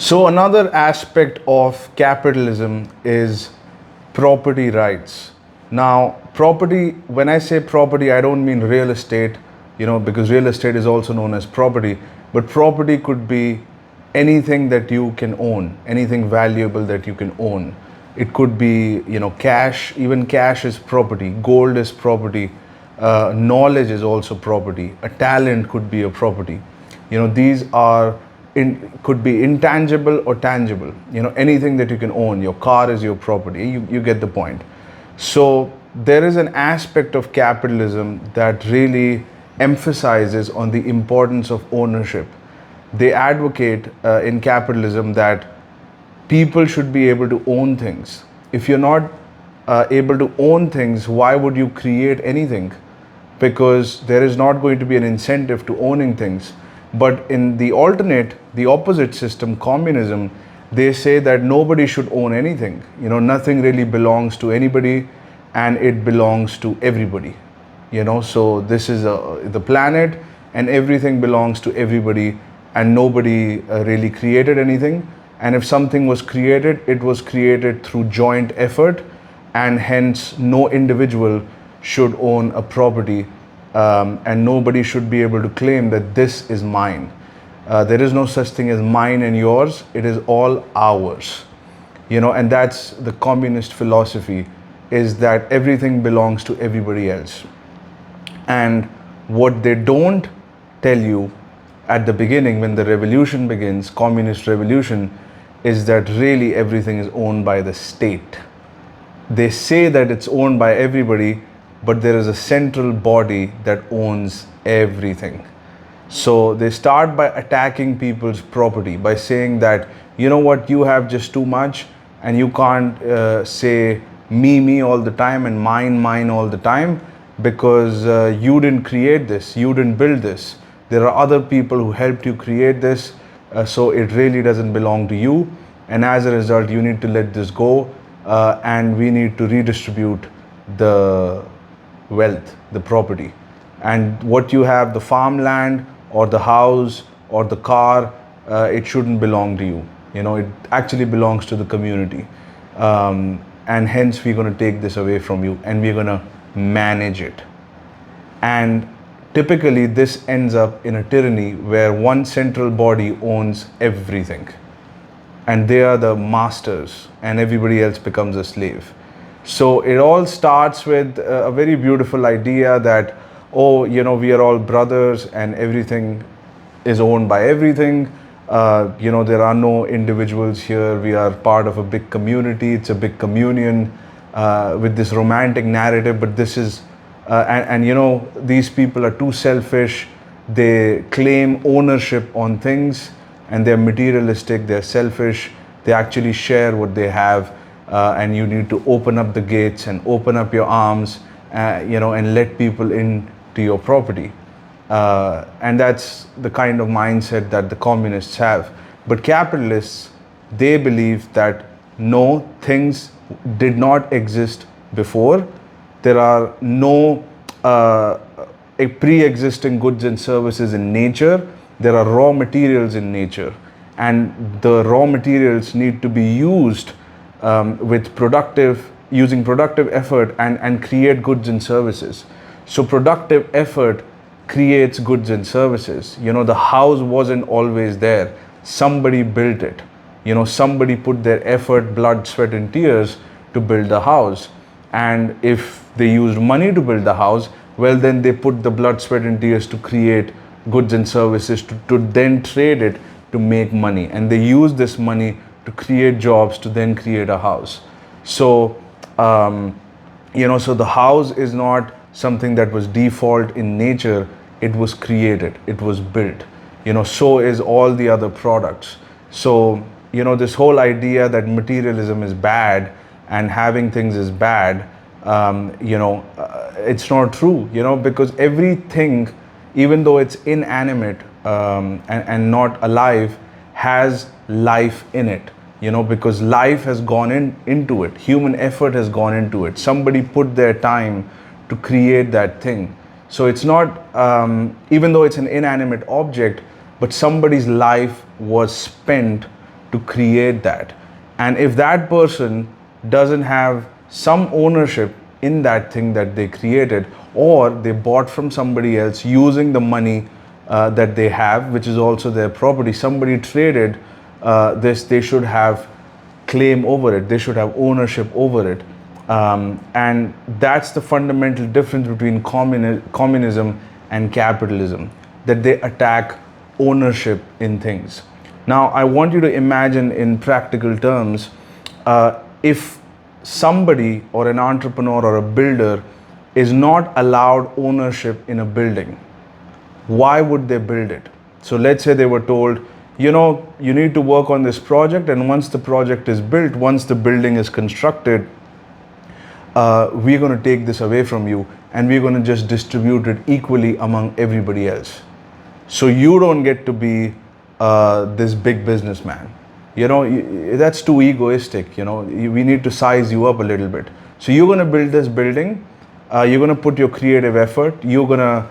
So another aspect of capitalism is property rights. Now, property, when I say property, I don't mean real estate, because real estate is also known as property, but property could be anything that you can own, anything valuable that you can own. It could be, cash, even cash is property, gold is property, knowledge is also property, a talent could be a property. These are could be intangible or tangible. Anything that you can own. Your car is your property. You get the point. So there is an aspect of capitalism that really emphasizes on the importance of ownership. They advocate in capitalism that people should be able to own things. If you're not able to own things, why would you create anything? Because there is not going to be an incentive to owning things. But in the opposite system, communism, they say that nobody should own anything. Nothing really belongs to anybody, and it belongs to everybody. So this is the planet, and everything belongs to everybody, and nobody really created anything. And if something was created, it was created through joint effort, and hence no individual should own a property, and nobody should be able to claim that this is mine. There is no such thing as mine and yours. It is all ours. And that's the communist philosophy, is that everything belongs to everybody else. And what they don't tell you at the beginning, when the revolution begins, communist revolution, is that really everything is owned by the state. They say that it's owned by everybody, but there is a central body that owns everything. So they start by attacking people's property, by saying that, you have just too much, and you can't say me all the time and mine all the time, because you didn't create this, you didn't build this. There are other people who helped you create this, so it really doesn't belong to you. And as a result, you need to let this go, and we need to redistribute the wealth, the property. And what you have, the farmland or the house or the car, it shouldn't belong to you. It actually belongs to the community. And hence we're going to take this away from you, and we're going to manage it. And typically this ends up in a tyranny where one central body owns everything, and they are the masters, and everybody else becomes a slave. So it all starts with a very beautiful idea that, we are all brothers and everything is owned by everything. There are no individuals here. We are part of a big community. It's a big communion, with this romantic narrative. But this is, these people are too selfish. They claim ownership on things, and they're materialistic, they're selfish. They actually share what they have. And you need to open up the gates and open up your arms, and let people into your property. And that's the kind of mindset that the communists have. But capitalists, they believe that no, things did not exist before. There are no pre-existing goods and services in nature. There are raw materials in nature, and the raw materials need to be used using productive effort, and create goods and services. So productive effort creates goods and services. The house wasn't always there. Somebody built it. Somebody put their effort, blood, sweat and tears to build the house. And if they used money to build the house, well, then they put the blood, sweat and tears to create goods and services, to then trade it to make money. And they use this money to create jobs, to then create a house. So, so the house is not something that was default in nature. It was created, it was built. So is all the other products. So, this whole idea that materialism is bad and having things is bad, it's not true, because everything, even though it's inanimate and not alive, has life in it. Because life has gone into it. Human effort has gone into it. Somebody put their time to create that thing. So it's not, even though it's an inanimate object, but somebody's life was spent to create that. And if that person doesn't have some ownership in that thing that they created, or they bought from somebody else using the money that they have, which is also their property, somebody traded this, they should have claim over it, they should have ownership over it. And that's the fundamental difference between communism and capitalism, that they attack ownership in things. Now, I want you to imagine in practical terms, if somebody or an entrepreneur or a builder is not allowed ownership in a building, why would they build it? So let's say they were told, you know, you need to work on this project, and once the project is built, once the building is constructed, we're going to take this away from you and we're going to just distribute it equally among everybody else. So you don't get to be this big businessman. You know, that's too egoistic. You know, we need to size you up a little bit. So you're going to build this building. You're going to put your creative effort. You're going to,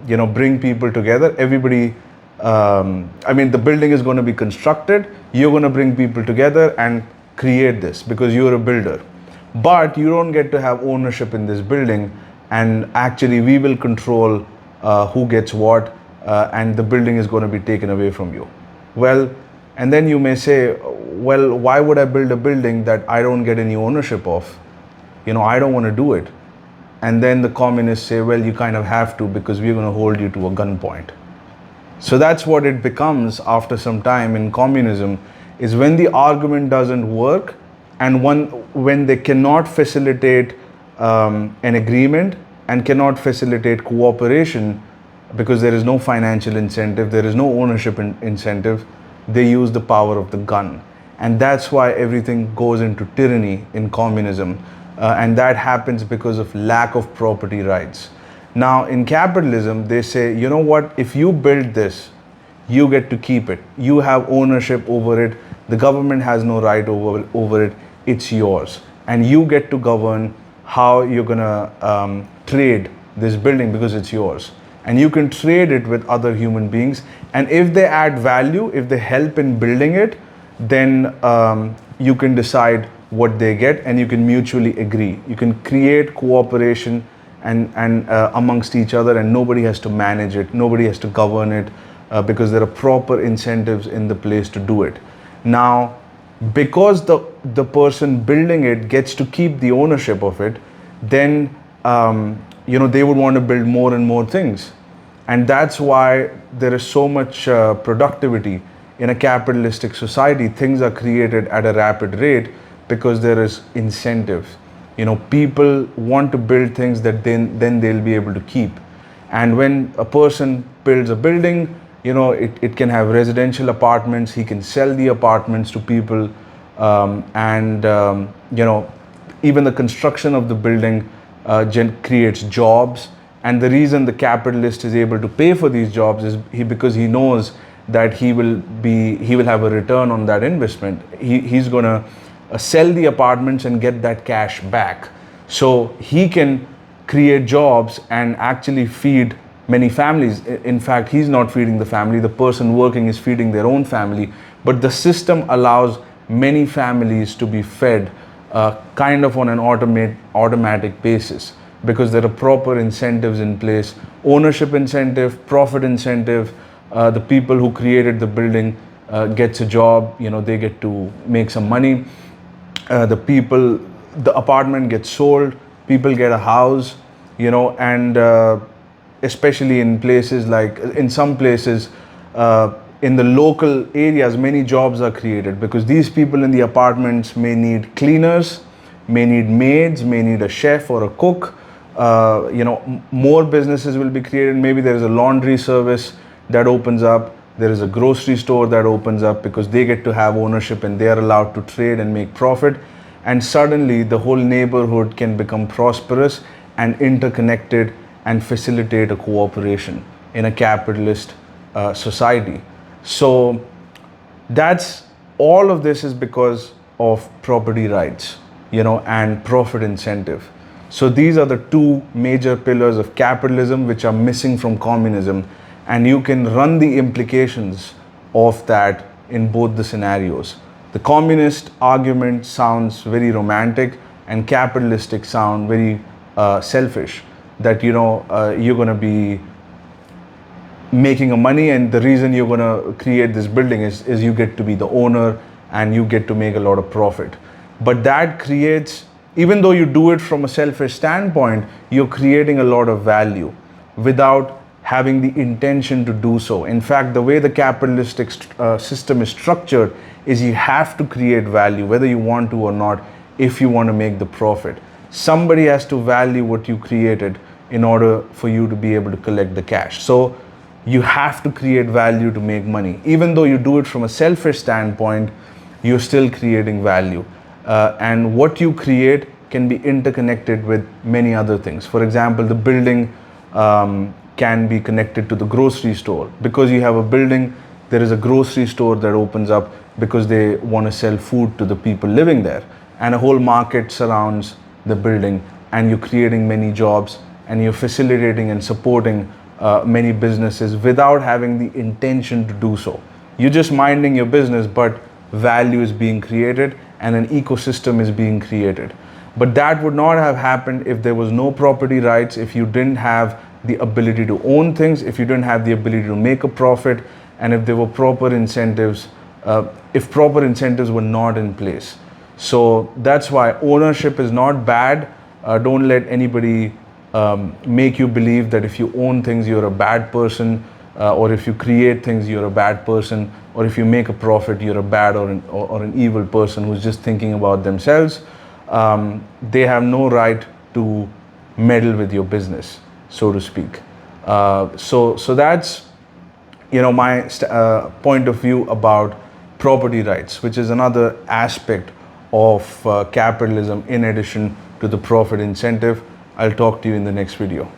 you know, bring people together. Everybody, I mean, the building is going to be constructed. You're going to bring people together and create this because you're a builder. But you don't get to have ownership in this building, and actually we will control who gets what, and the building is going to be taken away from you. Well, and then you may say, well, why would I build a building that I don't get any ownership of? You know, I don't want to do it. And then the communists say, well, you kind of have to, because we're going to hold you to a gunpoint. So that's what it becomes after some time in communism, is when the argument doesn't work, and when they cannot facilitate an agreement and cannot facilitate cooperation, because there is no financial incentive, there is no ownership incentive, they use the power of the gun. And that's why everything goes into tyranny in communism. And that happens because of lack of property rights. Now, in capitalism, they say, you know what, if you build this, you get to keep it. You have ownership over it. The government has no right over it. It's yours. And you get to govern how you're going to trade this building, because it's yours. And you can trade it with other human beings. And if they add value, if they help in building it, then you can decide what they get, and you can mutually agree. You can create cooperation and amongst each other, and nobody has to manage it, nobody has to govern it, because there are proper incentives in the place to do it. Now, because the person building it gets to keep the ownership of it, then you know, they would want to build more and more things. And that's why there is so much productivity in a capitalistic society. Things are created at a rapid rate because there is incentive. You know, people want to build things that then they'll be able to keep. And when a person builds a building, you know, it can have residential apartments, he can sell the apartments to people, you know, even the construction of the building creates jobs. And the reason the capitalist is able to pay for these jobs is because he knows that he will have a return on that investment. He's going to sell the apartments and get that cash back. So he can create jobs and actually feed many families. In fact, he's not feeding the family. The person working is feeding their own family. But the system allows many families to be fed kind of on an automatic basis, because there are proper incentives in place. Ownership incentive, profit incentive. The people who created the building gets a job. You know, they get to make some money. The apartment gets sold. People get a house. You know, and especially in places like, in some places, in the local areas, many jobs are created, because these people in the apartments may need cleaners, may need maids, may need a chef or a cook. You know, more businesses will be created. Maybe there is a laundry service that opens up. There is a grocery store that opens up, because they get to have ownership and they are allowed to trade and make profit. And suddenly the whole neighborhood can become prosperous and interconnected and facilitate a cooperation in a capitalist society. So that's all of this is because of property rights, you know, and profit incentive. So these are the two major pillars of capitalism which are missing from communism, and you can run the implications of that in both the scenarios. The communist argument sounds very romantic, and capitalistic sound very selfish, that you're going to be making a money, and the reason you're going to create this building is you get to be the owner and you get to make a lot of profit. But that creates, even though you do it from a selfish standpoint, you're creating a lot of value without having the intention to do so. In fact, the way the capitalistic system is structured is you have to create value whether you want to or not. If you want to make the profit, somebody has to value what you created in order for you to be able to collect the cash. So you have to create value to make money. Even though you do it from a selfish standpoint, you're still creating value. And what you create can be interconnected with many other things. For example, the building can be connected to the grocery store. Because you have a building, there is a grocery store that opens up because they want to sell food to the people living there. And a whole market surrounds the building, and you're creating many jobs, and you're facilitating and supporting many businesses without having the intention to do so. You're just minding your business, but value is being created and an ecosystem is being created. But that would not have happened if there was no property rights, if you didn't have the ability to own things, if you didn't have the ability to make a profit, and if there were proper incentives, if proper incentives were not in place. So that's why ownership is not bad. Don't let anybody make you believe that if you own things, you're a bad person, or if you create things, you're a bad person, or if you make a profit, you're a bad or an evil person who's just thinking about themselves. They have no right to meddle with your business, so to speak. So that's my point of view about property rights, which is another aspect of capitalism in addition to the profit incentive. I'll talk to you in the next video.